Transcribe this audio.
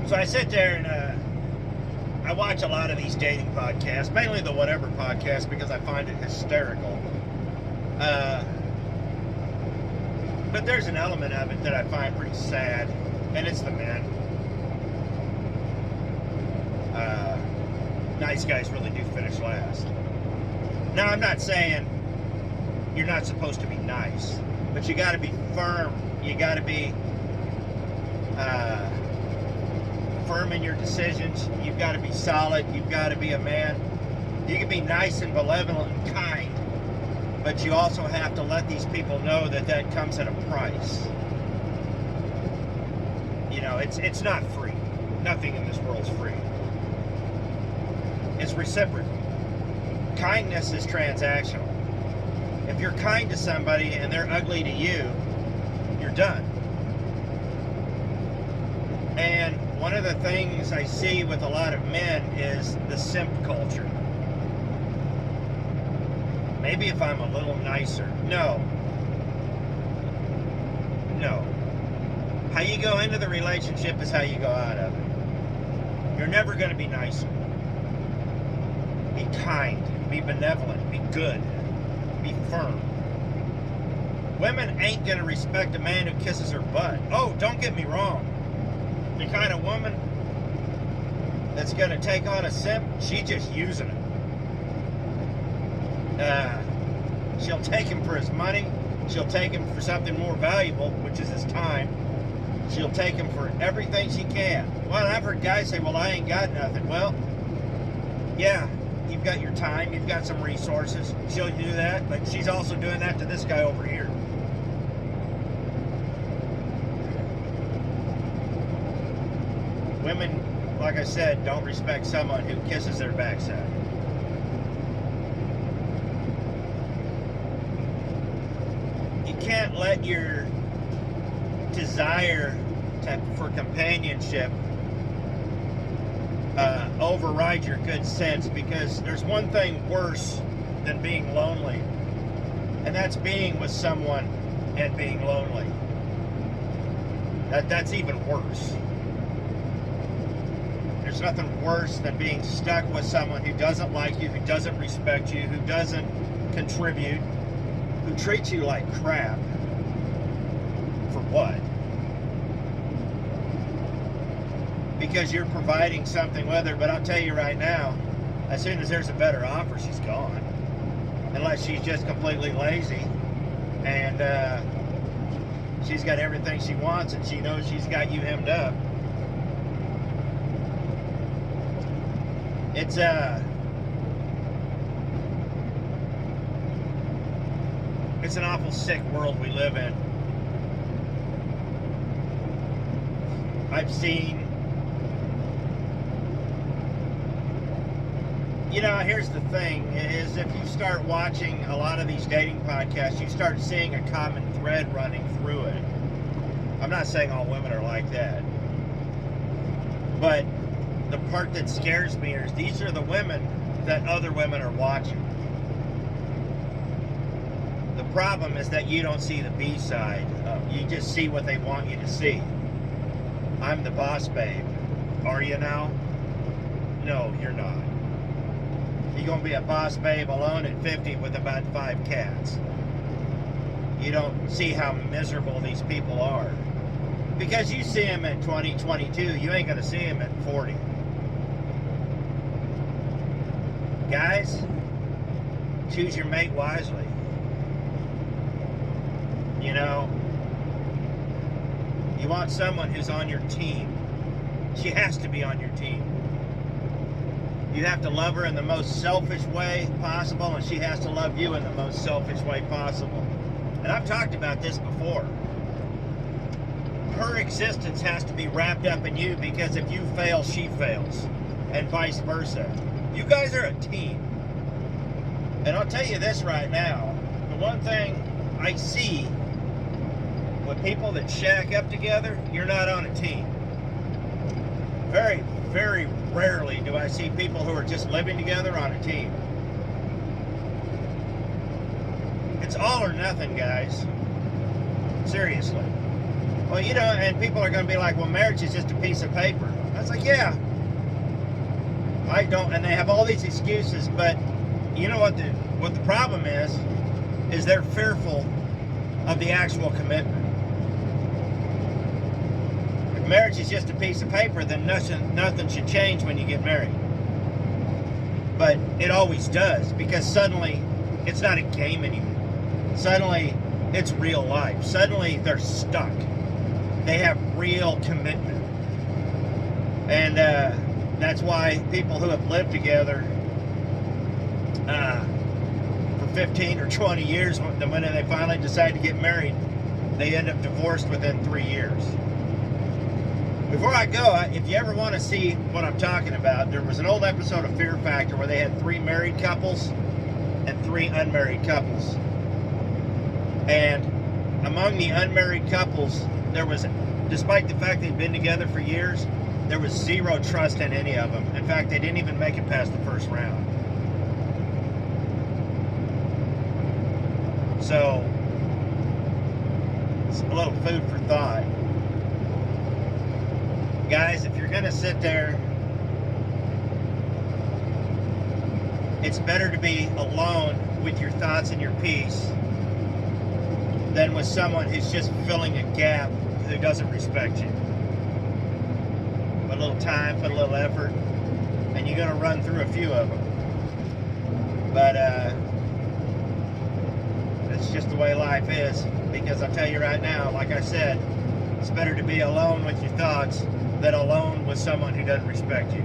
So I sit there and I watch a lot of these dating podcasts, mainly the Whatever podcast, because I find it hysterical. But there's an element of it that I find pretty sad, and it's the men. Nice guys really do finish last. Now, I'm not saying you're not supposed to be nice, but you got to be firm. You got to be firm in your decisions. You've got to be solid. You've got to be a man. You can be nice and benevolent and kind, but you also have to let these people know that that comes at a price. You know, it's not free. Nothing in this world's free. It's reciprocal. Kindness is transactional. If you're kind to somebody and they're ugly to you, you're done. And one of the things I see with a lot of men is the simp culture. Maybe if I'm a little nicer. No. How you go into the relationship is how you go out of it. You're never going to be nicer. Be kind. Be benevolent. Be good. Be firm. Women ain't going to respect a man who kisses her butt. Oh, don't get me wrong. The kind of woman that's going to take on a simp, she's just using it. She'll take him for his money. She'll take him for something more valuable, which is his time. She'll take him for everything she can. Well, I've heard guys say, well, I ain't got nothing. Well, yeah, you've got your time. You've got some resources. She'll do that, but she's also doing that to this guy over here. Women, like I said, don't respect someone who kisses their backside. You can't let your desire for companionship override your good sense, because there's one thing worse than being lonely, and that's being with someone and being lonely. That's even worse. There's nothing worse than being stuck with someone who doesn't like you, who doesn't respect you, who doesn't contribute, who treats you like crap. For what? Because you're providing something with her. But I'll tell you right now, as soon as there's a better offer, she's gone. Unless she's just completely lazy and she's got everything she wants and she knows she's got you hemmed up. It's an awful sick world we live in. I've seen, you know, here's the thing, is if you start watching a lot of these dating podcasts, you start seeing a common thread running through it. I'm not saying all women are like that, but the part that scares me is these are the women that other women are watching. The problem is that you don't see the B side. You just see what they want you to see. I'm the boss babe. Are you now? No, you're not. You're going to be a boss babe alone at 50 with about 5 cats. You don't see how miserable these people are. Because you see them at 20, 22, you ain't going to see them at 40. Guys, choose your mate wisely. You know, you want someone who's on your team. She has to be on your team. You have to love her in the most selfish way possible, and she has to love you in the most selfish way possible. And I've talked about this before. Her existence has to be wrapped up in you, because if you fail, she fails, and vice versa. You guys are a team. And I'll tell you this right now, the one thing I see with people that shack up together, you're not on a team. Very, very rarely do I see people who are just living together on a team. It's all or nothing, guys. Seriously. Well, you know, and people are going to be like, well, marriage is just a piece of paper. I was like, yeah. I don't, and they have all these excuses, but you know what the problem is they're fearful of the actual commitment. If marriage is just a piece of paper, then nothing should change when you get married. But it always does, because suddenly it's not a game anymore. Suddenly it's real life. Suddenly they're stuck. They have real commitment. And that's why people who have lived together for 15 or 20 years, when they finally decide to get married, they end up divorced within 3 years. Before I go, if you ever want to see what I'm talking about, there was an old episode of Fear Factor where they had 3 married couples and 3 unmarried couples. And among the unmarried couples, there was, despite the fact they'd been together for years, there was zero trust in any of them. In fact, they didn't even make it past the first round. So, it's a little food for thought. Guys, if you're going to sit there, it's better to be alone with your thoughts and your peace than with someone who's just filling a gap who doesn't respect you. Put a little time, put a little effort, and you're going to run through a few of them. But it's just the way life is. Because I'll tell you right now, like I said, it's better to be alone with your thoughts than alone with someone who doesn't respect you.